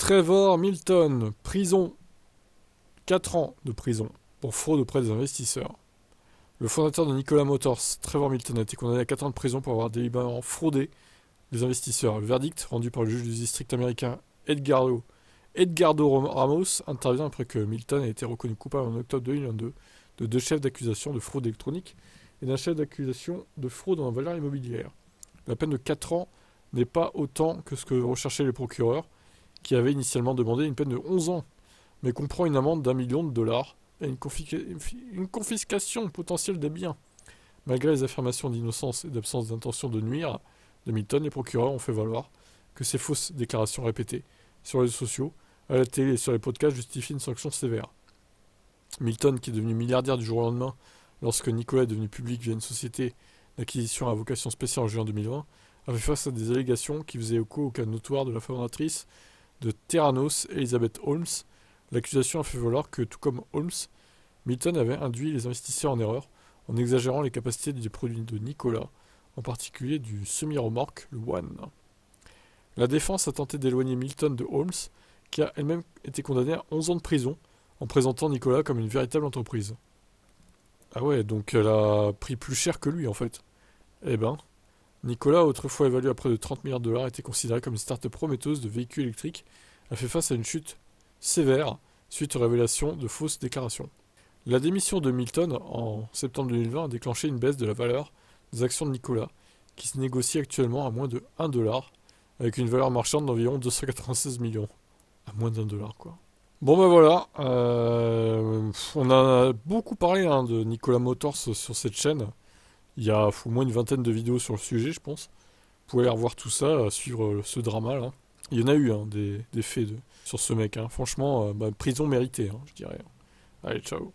Trevor Milton, prison. 4 ans de prison pour fraude auprès des investisseurs. Le fondateur de Nikola Motors, Trevor Milton, a été condamné à 4 ans de prison pour avoir délibérément fraudé les investisseurs. Le verdict, rendu par le juge du district américain Edgardo Ramos, intervient après que Milton ait été reconnu coupable en octobre 2022 de 2 chefs d'accusation de fraude électronique et d'un chef d'accusation de fraude en valeur immobilière. La peine de 4 ans n'est pas autant que ce que recherchaient les procureurs, qui avaient initialement demandé une peine de 11 ans, mais comprend une amende d'1 million de dollars et une confiscation potentielle des biens. Malgré les affirmations d'innocence et d'absence d'intention de nuire de Milton, les procureurs ont fait valoir que ces fausses déclarations répétées sur les réseaux sociaux, à la télé et sur les podcasts justifient une sanction sévère. Milton, qui est devenu milliardaire du jour au lendemain lorsque Nikola est devenu public via une société d'acquisition à vocation spéciale en juin 2020, a fait face à des allégations qui faisaient écho au cas notoire de la fondatrice de Theranos, Elizabeth Holmes. L'accusation a fait valoir que, tout comme Holmes, Milton avait induit les investisseurs en erreur en exagérant les capacités des produits de Nikola, en particulier du semi-remorque, le One. La défense a tenté d'éloigner Milton de Holmes, qui a elle-même été condamnée à 11 ans de prison en présentant Nikola comme une véritable entreprise. Ah ouais, donc elle a pris plus cher que lui en fait. Eh ben, Nikola, autrefois évalué à près de 30 milliards de dollars, était considéré comme une start-up prometteuse de véhicules électriques, a fait face à une chute sévère suite aux révélations de fausses déclarations. La démission de Milton en septembre 2020 a déclenché une baisse de la valeur des actions de Nikola, qui se négocie actuellement à moins de 1 dollar, avec une valeur marchande d'environ 296 millions. À moins d'1 dollar, quoi. Bon ben voilà, on a beaucoup parlé de Nikola Motors sur cette chaîne. Il y a au moins une vingtaine de vidéos sur le sujet, je pense. Vous pouvez aller revoir tout ça, suivre ce drama là. Il y en a eu des faits sur ce mec. Franchement, prison méritée, je dirais. Allez, ciao.